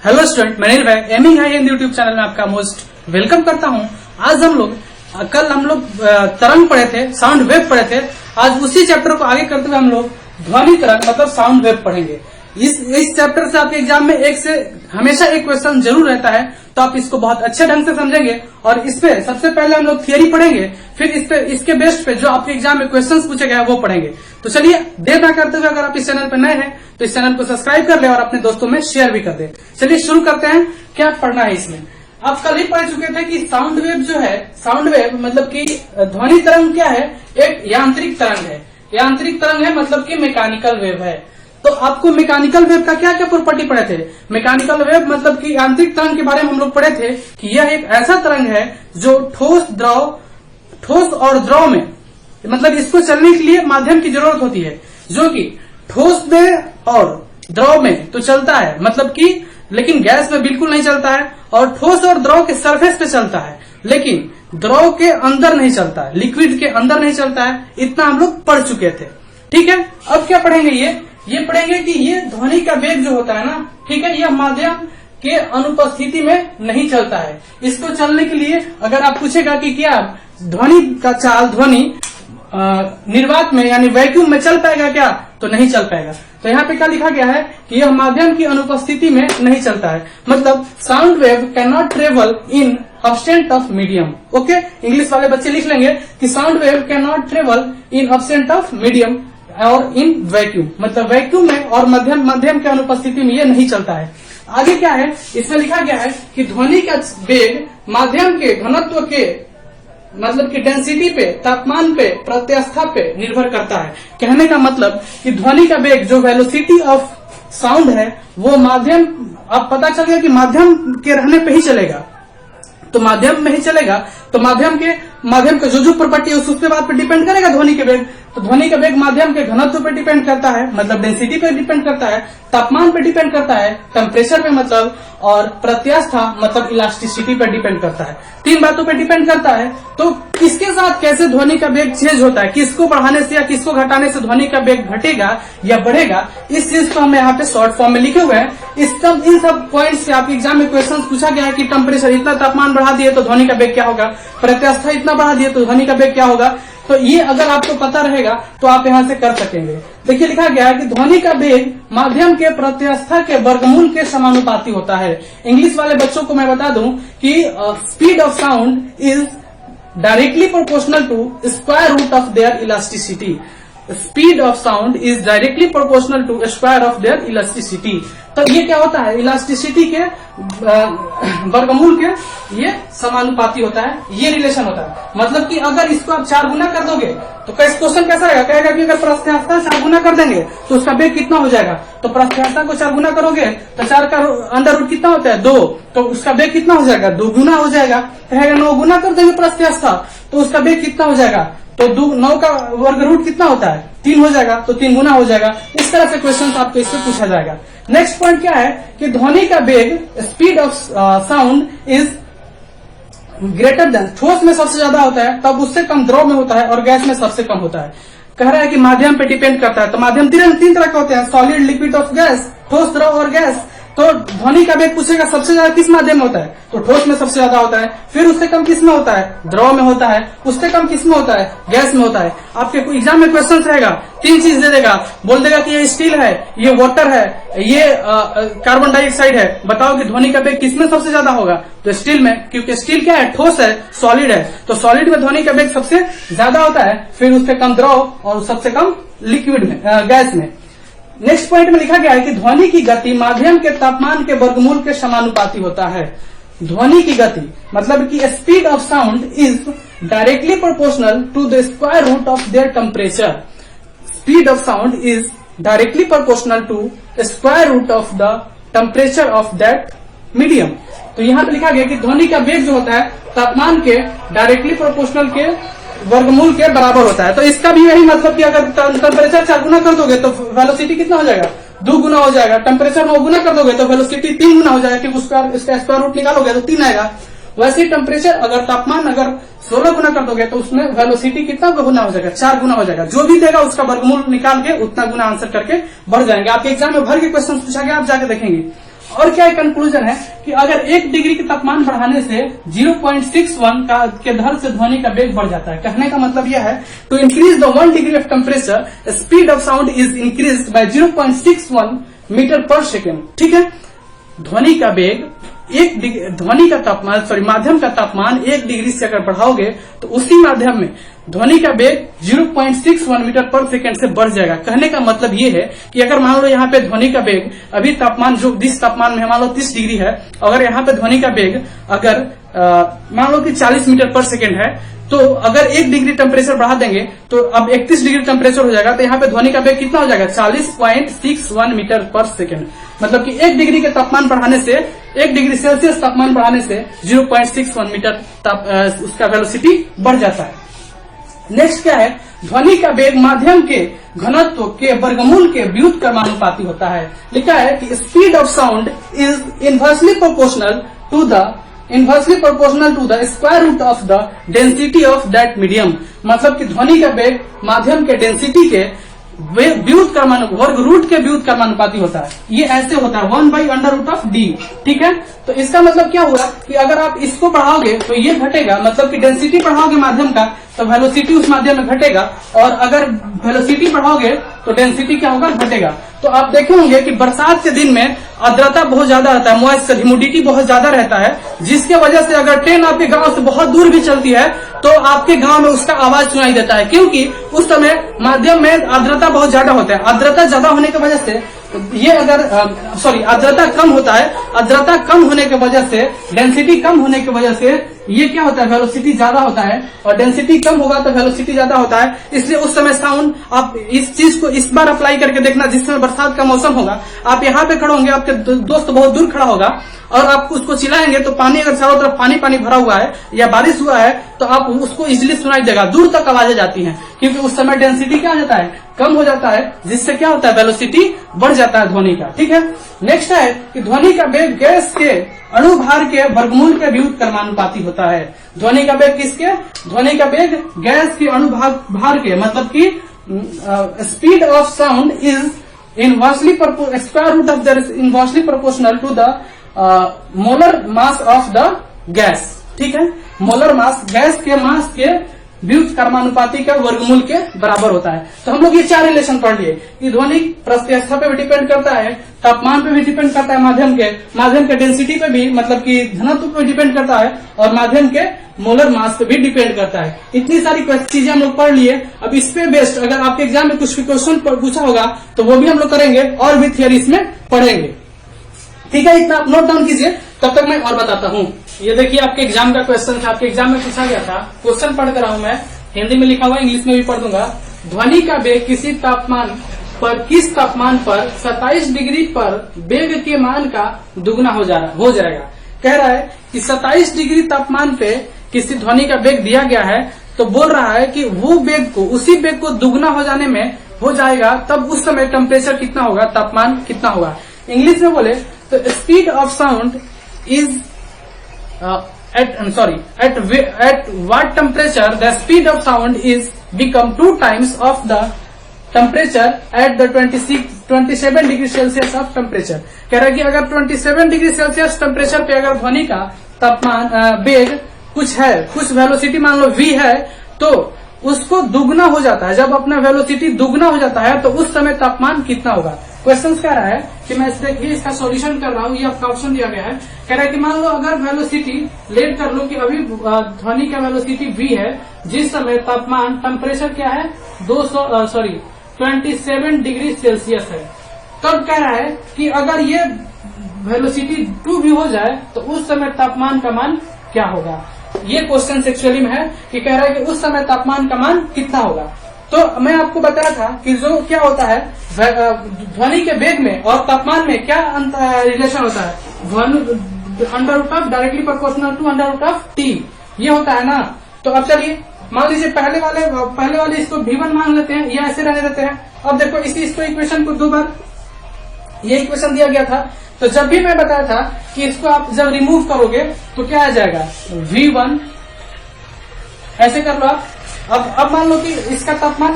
Hello student, मैं भाई aiming high Hindi YouTube channel में आपका मोस्ट वेलकम करता हूं। आज कल हम लोग तरंग पढ़े थे, साउंड वेव पढ़े थे। आज उसी चैप्टर को आगे करते हुए हम लोग ध्वनि तरंग मतलब साउंड वेव पढ़ेंगे। इस चैप्टर से आपके एग्जाम में हमेशा एक क्वेश्चन जरूर रहता है, तो आप इसको बहुत अच्छे ढंग से समझेंगे। और इस पे सबसे पहले हम लोग थियरी पढ़ेंगे, फिर इसके बेस्ट पे जो आपके एग्जाम में क्वेश्चंस पूछे गए वो पढ़ेंगे। तो चलिए देर ना करते हुए, अगर आप इस चैनल पर नए हैं तो इस चैनल को सब्सक्राइब कर ले और अपने दोस्तों में शेयर भी कर दे। चलिए शुरू करते हैं, क्या पढ़ना है इसमें। आप कल ही पढ़ चुके थे कि साउंड वेव जो है, साउंड वेव मतलब कि ध्वनि तरंग क्या है, एक यांत्रिक तरंग है। यांत्रिक तरंग है मतलब कि मैकेनिकल वेव है। तो आपको मैकेनिकल वेव का क्या क्या प्रॉपर्टी पढ़े थे। मैकेनिकल वेव मतलब कि यांत्रिक तरंग के बारे में हम लोग पढ़े थे कि यह एक ऐसा तरंग है जो ठोस और द्रव में, मतलब इसको चलने के लिए माध्यम की जरूरत होती है, जो कि ठोस में और द्रव में तो चलता है, मतलब कि लेकिन गैस में बिल्कुल नहीं चलता है, और ठोस और द्रव के सरफेस पे चलता है, लेकिन द्रव के अंदर नहीं चलता है, लिक्विड के अंदर नहीं चलता है। इतना हम लोग पढ़ चुके थे, ठीक है। अब क्या पढ़ेंगे, ये पढ़ेंगे कि ये ध्वनि का वेग जो होता है ना, ठीक है, यह माध्यम के अनुपस्थिति में नहीं चलता है। इसको चलने के लिए अगर आप पूछेगा कि क्या ध्वनि का चाल ध्वनि निर्वात में यानी वैक्यूम में चल पाएगा क्या, तो नहीं चल पाएगा। तो यहाँ पे क्या लिखा गया है कि यह माध्यम की अनुपस्थिति में नहीं चलता है, मतलब sound wave can not travel in absent of medium. Okay, English वाले बच्चे लिख लेंगे कि sound wave can not travel in absent of medium और इन वैक्यूम, मतलब वैक्यूम में और मध्यम के अनुपस्थिति में ये नहीं चलता है। आगे क्या है, इसमें लिखा गया है कि ध्वनि का वेग माध्यम के घनत्व के मतलब कि डेंसिटी पे, तापमान पे, प्रत्यास्था पे निर्भर करता है। कहने का मतलब कि ध्वनि का वेग जो वेलोसिटी ऑफ साउंड है वो माध्यम, अब पता चल गया कि माध्यम के रहने पे ही चलेगा, तो माध्यम में ही चलेगा। तो माध्यम का जो प्रॉपर्टी है उस पे बात पे डिपेंड करेगा ध्वनि के वेग। तो ध्वनि का वेग माध्यम के घनत्व पे डिपेंड करता है, मतलब डेंसिटी पे डिपेंड करता है, तापमान पे डिपेंड करता है, टेम्परेचर पे मतलब, और प्रत्यास्था मतलब इलास्टिसिटी पे डिपेंड करता है। तीन बातों पे डिपेंड करता है। तो इसके साथ कैसे ध्वनि का वेग चेंज होता है, किसको बढ़ाने से या किसको घटाने से ध्वनि का वेग घटेगा या बढ़ेगा, इस चीज को हम यहाँ पे शॉर्ट फॉर्म में लिखे हुए हैं। इन सब पॉइंट से आपके एग्जाम में क्वेश्चन पूछा गया है कि टेम्परेचर इतना तापमान बढ़ा दिए तो ध्वनि का वेग क्या होगा, प्रत्यास्था इतना बढ़ा दिए तो ध्वनि का वेग क्या होगा। तो ये अगर आपको पता रहेगा तो आप यहाँ से कर सकेंगे। देखिए लिखा गया है कि ध्वनि का वेग माध्यम के प्रत्यास्था के वर्गमूल के समानुपाती होता है। इंग्लिश वाले बच्चों को मैं बता दूं कि speed of sound is directly proportional to square root of their elasticity. Speed of sound is directly proportional to square of their elasticity. तो ये क्या होता है, इलास्टिसिटी के वर्गमूल के ये समानुपाती होता है, ये रिलेशन होता है। मतलब कि अगर इसको आप 4 गुना कर दोगे तो क्वेश्चन कैसा रहेगा, कहेगा कि अगर प्रत्यास्था 4 गुना कर देंगे तो उसका वेग कितना हो जाएगा। तो प्रत्यास्था को 4 गुना करोगे तो 4 का अंडर रूट कितना होता है 2, तो उसका वेग कितना हो जाएगा 2 गुना हो जाएगा। कहेगा 9 गुना कर देंगे प्रत्यास्था तो उसका वेग कितना हो जाएगा, तो 9 का वर्ग रूट कितना होता है 3 हो जाएगा, तो 3 गुना हो जाएगा। इस तरह से क्वेश्चन आपको इससे पूछा जाएगा। नेक्स्ट पॉइंट क्या है कि ध्वनि का वेग speed of sound is greater than, ठोस में सबसे ज्यादा होता है, तब उससे कम द्रव में होता है, और गैस में सबसे कम होता है। कह रहा है कि माध्यम पे डिपेंड करता है। तो माध्यम 3 तरह के होते हैं, सॉलिड, लिक्विड ऑफ गैस, ठोस, द्रव और गैस। तो ध्वनि का वेग पूछेगा सबसे ज्यादा किस माध्यम में होता है, तो ठोस में सबसे ज्यादा होता है, फिर उससे कम किस में होता है, द्रव में होता है, उससे कम किस में होता है, गैस में होता है। आपके एग्जाम में क्वेश्चन रहेगा, 3 चीज दे देगा, बोल देगा कि ये स्टील है, ये वाटर है, ये कार्बन डाइऑक्साइड है, बताओ कि ध्वनि का वेग किसमें सबसे ज्यादा होगा, तो स्टील में, क्योंकि स्टील क्या है, ठोस है, सॉलिड है, तो सॉलिड में ध्वनि का वेग सबसे ज्यादा होता है, फिर उससे कम द्रव और सबसे कम लिक्विड में, गैस में। नेक्स्ट पॉइंट में लिखा गया है कि ध्वनि की गति माध्यम के तापमान के वर्गमूल के समानुपाती होता है। ध्वनि की गति मतलब कि speed of sound is directly proportional to the square root of their temperature. Speed of sound is directly proportional to square root of the temperature of that medium. तो यहाँ पे लिखा गया कि ध्वनि का वेग जो होता है तापमान के डायरेक्टली प्रोपोर्शनल के वर्गमूल के बराबर होता है। तो इसका भी यही मतलब कि अगर टेम्परेचर 4 गुना कर दोगे तो वेलोसिटी कितना हो जाएगा, 2 गुना हो जाएगा। टेम्परेचर 9 गुना कर दोगे तो वेलोसिटी 3 गुना हो जाएगा, क्योंकि इसका स्क्वायर रूट निकालोगे तो 3 आएगा। वैसे ही टेम्परेचर अगर तापमान अगर 16 गुना कर दोगे तो उसमें वेलोसिटी कितना गुना हो जाएगा, 4 गुना हो जाएगा। जो भी देगा उसका वर्गमूल निकाल के उतना गुना आंसर करके बढ़ जाएंगे। आपके एग्जाम में भर के क्वेश्चन पूछा गया, आप जाके देखेंगे। और क्या कंक्लूजन है कि अगर 1 डिग्री के तापमान बढ़ाने से 0.61 के दर से ध्वनि का वेग बढ़ जाता है। कहने का मतलब यह है to increase the 1 degree of temperature speed of sound is increase by 0.61 metre per second. ठीक है, ध्वनि का वेग ध्वनि का तापमान माध्यम का तापमान 1 डिग्री से अगर बढ़ाओगे तो उसी माध्यम में ध्वनि का वेग 0.61 मीटर पर सेकेंड से बढ़ जाएगा। कहने का मतलब ये है कि अगर मान लो यहाँ पे ध्वनि का वेग अभी तापमान जो जिस तापमान में मान लो 30 डिग्री है, अगर यहाँ पे ध्वनि का वेग अगर मान लो कि 40 मीटर पर सेकेंड है, तो अगर 1 डिग्री टेम्परेचर बढ़ा देंगे तो अब 31 डिग्री टेम्परेचर हो जाएगा, तो यहाँ पे ध्वनि का वेग कितना हो जाएगा 40.61 मीटर पर सेकेंड। मतलब कि 1 डिग्री के तापमान बढ़ाने से 1 डिग्री सेल्सियस तापमान बढ़ाने से 0.61 मीटर उसका वेलोसिटी बढ़ जाता है। नेक्स्ट क्या है, ध्वनि का वेग माध्यम के घनत्व के वर्गमूल के व्युत्क्रमानुपाती होता है। लिखा है कि speed of sound is inversely proportional to the square root of the density of that medium. मतलब कि ध्वनि का वेग माध्यम के डेंसिटी के वर्ग रूट के व्युत्क्रमानुपाती होता है। ये ऐसे होता है 1/√d। ठीक है, तो इसका मतलब क्या हुआ कि अगर आप इसको बढ़ाओगे तो ये घटेगा, मतलब कि डेंसिटी बढ़ाओगे माध्यम का तो वेलोसिटी उस माध्यम में घटेगा, और अगर वेलोसिटी बढ़ाओगे तो डेंसिटी क्या होगा, घटेगा। तो आप देखे होंगे कि बरसात के दिन में आर्द्रता बहुत ज्यादा रहता है, मॉइस्चर ह्यूमिडिटी बहुत ज्यादा रहता है, जिसके वजह से अगर ट्रेन आपके गांव से बहुत दूर भी चलती है तो आपके गांव में उसका आवाज सुनाई देता है, क्योंकि उस समय माध्यम में आर्द्रता बहुत ज्यादा होता है। आर्द्रता ज्यादा होने की वजह से ये अगर आर्द्रता कम होता है, आर्द्रता कम होने की वजह से डेंसिटी कम होने की वजह से ये क्या होता है, वेलोसिटी ज्यादा होता है, और डेंसिटी कम होगा तो वेलोसिटी ज्यादा होता है। इसलिए उस समय साउंड, आप इस चीज को इस बार अप्लाई करके देखना, जिस समय बरसात का मौसम होगा, आप यहाँ पे खड़े होंगे, आपके दोस्त बहुत दूर खड़ा होगा और आप उसको चिल्लाएंगे तो पानी अगर चारों तरफ पानी पानी भरा हुआ है या बारिश हुआ है तो आप उसको इजिली सुनाई देगा, दूर तक आवाजें जाती हैं, क्योंकि उस समय डेंसिटी क्या हो जाता है, कम हो जाता है, जिससे क्या होता है, वेलोसिटी बढ़ जाता है ध्वनि का। ठीक है, नेक्स्ट है कि ध्वनि का वेग गैस के अणुभार के वर्गमूल के व्युत्क्रमानुपाती होता है। ध्वनि का वेग किसके, ध्वनि का वेग गैस के अणुभार के, मतलब कि speed of sound is inversely proportional to the molar mass of the gas. ठीक है, मोलर मास गैस के मास के व्युत्क्रमानुपाती का वर्गमूल के बराबर होता है। तो हम लोग ये 4 रिलेशन पढ़ लिए कि ध्वनि प्रस्थापन पे भी डिपेंड करता है, तापमान पे भी डिपेंड करता है, माध्यम के डेंसिटी पे भी, मतलब कि घनत्व पे डिपेंड करता है, और माध्यम के मोलर मास पे भी डिपेंड करता है। इतनी सारी चीजें हम लोग पढ़ लिए। अब इस पे बेस्ड अगर आपके एग्जाम में कुछ भी क्वेश्चन पूछा होगा तो वो भी हम लोग करेंगे, और भी थियरी इसमें पढ़ेंगे। ठीक है, इतना आप नोट डाउन कीजिए, तब तक मैं और बताता हूँ। ये देखिए आपके एग्जाम का क्वेश्चन था, आपके एग्जाम में पूछा गया था, क्वेश्चन पढ़ कर रहा हूँ मैं, हिंदी में लिखा हुआ, इंग्लिश में भी पढ़ दूंगा। ध्वनि का वेग किस तापमान पर 27 डिग्री पर वेग के मान का दुगना हो जाएगा। कह रहा है कि 27 डिग्री तापमान पे किसी ध्वनि का वेग दिया गया है, तो बोल रहा है कि वो वेग को, उसी वेग को दुगना हो जाने में हो जाएगा, तब उस समय टेम्परेचर कितना होगा, तापमान कितना होगा। इंग्लिश में बोले तो speed of sound is at what temperature the speed of sound is become 2 times of the temperature at the 27 degree Celsius of temperature. कह रहा है कि अगर 27 डिग्री सेल्सियस टेम्परेचर पे अगर ध्वनि का तापमान वेग कुछ है, कुछ वेलोसिटी मान लो v है, तो उसको दुगना हो जाता है। जब अपना वेलोसिटी दुगना हो जाता है तो उस समय तापमान कितना होगा। क्वेश्चन कह रहा है कि मैं देखिए इसका सॉल्यूशन कर रहा हूँ, ये आपका ऑप्शन दिया गया है। कह रहा है कि मान लो अगर वेलोसिटी लेट कर लो कि अभी ध्वनि का वेलोसिटी v है, जिस समय तापमान टेम्परेचर क्या है 27 डिग्री सेल्सियस है, तब कह रहा है कि अगर ये वेलोसिटी 2 भी हो जाए तो उस समय तापमान का मान क्या होगा। ये क्वेश्चन एक्चुअली में है कि कह रहा है कि उस समय तापमान का मान कितना होगा। तो मैं आपको बताया था कि जो क्या होता है ध्वनि के वेग में और तापमान में क्या रिलेशन होता है, √, डायरेक्टली प्रोपोर्शनल टू √T, ये होता है ना। तो अब चलिए मान लीजिए पहले वाले इसको V1 मान लेते हैं, या ऐसे रहने देते हैं। अब देखो इसको इक्वेशन को 2 बार ये इक्वेशन दिया गया था, तो जब भी मैं बताया था कि इसको आप जब रिमूव करोगे तो क्या आ जाएगा, V1 ऐसे कर लो आप। अब मान लो कि इसका तापमान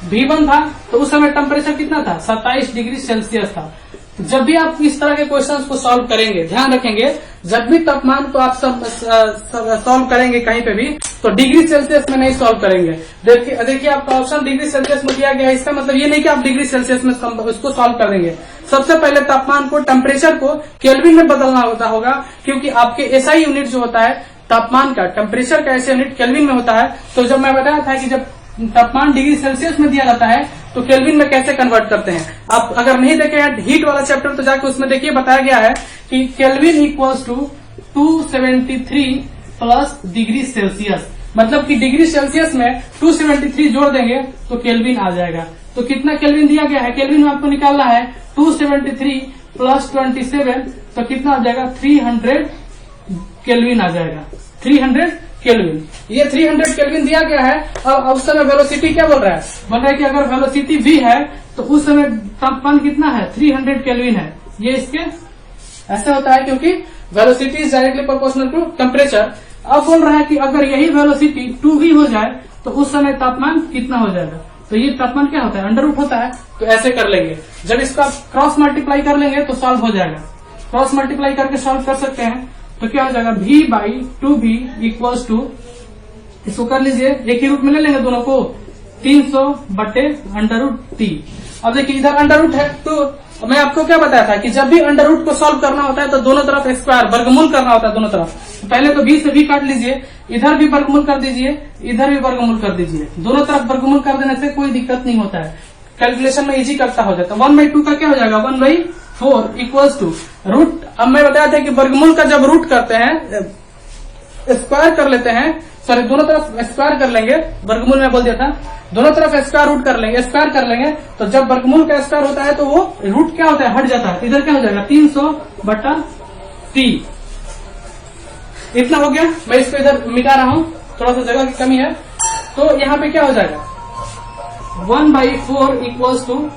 V1 था, तो उस समय टेम्परेचर कितना था, 27 डिग्री सेल्सियस था। तो जब भी आप इस तरह के क्वेश्चंस को सॉल्व करेंगे, ध्यान रखेंगे, जब भी तापमान को आप सॉल्व करेंगे कहीं पे भी, तो डिग्री सेल्सियस में नहीं सॉल्व करेंगे। देखिए आपका ऑप्शन डिग्री सेल्सियस में दिया गया है, इसका मतलब ये नहीं कि आप डिग्री सेल्सियस में उसको सॉल्व कर देंगे। सबसे पहले तापमान को, टेम्परेचर को केल्विन में बदलना होगा, क्योंकि आपके एसआई यूनिट जो होता है तापमान का, टेम्परेचर का एसआई यूनिट केल्विन में होता है। तो जब मैं बताया था कि जब तापमान डिग्री सेल्सियस में दिया जाता है तो केल्विन में कैसे कन्वर्ट करते हैं। आप अगर नहीं देखे हैं हीट वाला चैप्टर तो जाके उसमें देखिए, बताया गया है कि kelvin equals to 273 plus degree Celsius, मतलब कि डिग्री सेल्सियस में 273 जोड़ देंगे तो केल्विन आ जाएगा। तो कितना केल्विन दिया गया है, केल्विन में आपको निकालना है 273 प्लस 27, तो कितना आ जाएगा 300 केल्विन आ जाएगा, 300 केल्विन। ये 300 केल्विन दिया गया है। अब उस समय वेलोसिटी क्या बोल रहा है कि अगर वेलोसिटी v है तो उस समय तापमान कितना है, 300 केल्विन है। ये इसके ऐसे होता है क्योंकि velocity is directly proportional to temperature. अब बोल रहा है कि अगर यही वेलोसिटी 2v हो जाए तो उस समय तापमान कितना हो जाएगा। तो ये तापमान क्या होता है, अंडर रूट होता है। तो ऐसे कर लेंगे, जब इसका क्रॉस मल्टीप्लाई कर लेंगे तो सॉल्व हो जाएगा। क्रॉस मल्टीप्लाई करके सॉल्व कर सकते हैं। तो क्या हो जाएगा, v/2v इक्वल्स टू, इसको कर लीजिए, एक ही रूट में ले लेंगे दोनों को, 300/√t। अब देखिए इधर अंडर रूट है, तो मैं आपको क्या बताया था कि जब भी अंडर रूट को सॉल्व करना होता है तो दोनों तरफ स्क्वायर वर्गमूल करना होता है दोनों तरफ। तो पहले तो b से v काट लीजिए, इधर भी वर्गमूल कर दीजिए, इधर भी वर्गमूल कर दीजिए। दोनों तरफ वर्गमूल कर देने से कोई दिक्कत नहीं होता है, कैलकुलेशन में इजी करता हो जाता है। 1/2 का क्या हो जाएगा, 1/4 इक्वल्स टू रूट। अब मैं बताया था कि वर्गमूल का जब रूट करते हैं, स्क्वायर कर लेते हैं, सॉरी दोनों तरफ स्क्वायर कर लेंगे, वर्गमूल में बोल दिया था, दोनों तरफ स्क्वायर रूट कर लेंगे, स्क्वायर कर लेंगे। तो जब वर्गमूल का स्क्वायर होता है तो वो रूट क्या होता है, हट जाता है। इधर क्या हो जाएगा 300/t। इतना हो गया। मैं इसको इधर मिटा रहा हूँ, थोड़ा सा जगह की कमी है। तो यहाँ पे क्या हो जाएगा, 1/4 इक्वल्स टू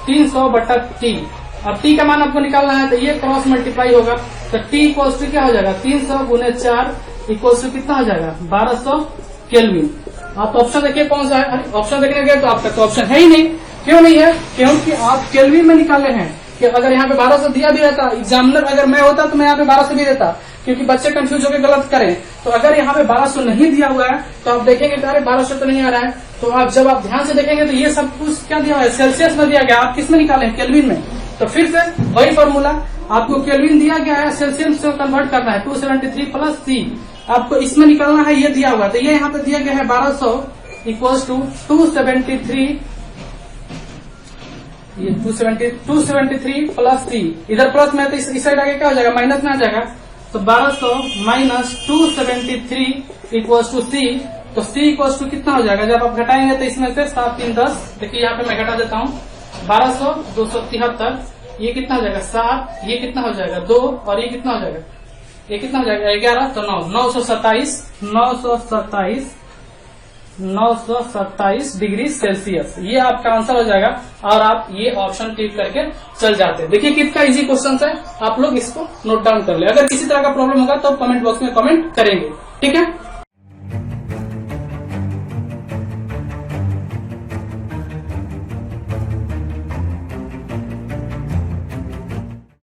300/t। अब t का मान आपको निकालना है तो ये क्रॉस मल्टीप्लाई होगा। तो t इक्वल्स टू क्या हो जाएगा, 300 × 4 इक्वल्स टू कितना हो जाएगा, 1200 केल्विन। आप ऑप्शन देखिए कौन सा है। ऑप्शन देखने गए तो आपका तो ऑप्शन है ही नहीं। क्यों नहीं है, क्योंकि आप केल्विन में निकाले हैं। कि अगर यहाँ पे 1200 दिया भी रहता, एग्जामिनर अगर मैं होता तो मैं यहाँ पे 1200 भी देता, क्योंकि बच्चे कंफ्यूज होकर गलत करें। तो अगर यहाँ पे 1200 नहीं दिया हुआ है तो आप देखेंगे कि अरे 1200 तो नहीं आ रहा है। तो आप जब आप ध्यान से देखेंगे तो ये सब कुछ क्या दिया हुआ है, सेल्सियस में दिया गया। आप किस में निकाले, केल्विन में। तो फिर से वही फॉर्मूला, आपको केल्विन दिया गया है, सेल्सियस से कन्वर्ट करना है, 273 प्लस c। आपको इसमें निकालना है, ये दिया हुआ है। तो ये यहाँ पे दिया गया है 1200 इक्वल्स टू 273, ये 273 प्लस c। इधर प्लस में तो इस साइड आगे क्या हो जाएगा, माइनस में आ जाएगा। तो 1200 माइनस 273 इक्वल्स टू c। तो c इक्वल्स टू कितना हो जाएगा, जब आप घटाएंगे तो इसमें से 7 3 10। देखिए यहाँ पे मैं घटा देता हूँ, 1200 273, ये कितना हो जाएगा 7, ये कितना हो जाएगा 2, और ये कितना हो जाएगा, ये कितना हो जाएगा 11, तो 927 डिग्री सेल्सियस। ये आपका आंसर हो जाएगा और आप ये ऑप्शन क्लिक करके चल जाते हैं। देखिए कितना इजी क्वेश्चन है, आप लोग इसको नोट डाउन कर ले। अगर किसी तरह का प्रॉब्लम होगा तो कमेंट बॉक्स में कमेंट करेंगे, ठीक है।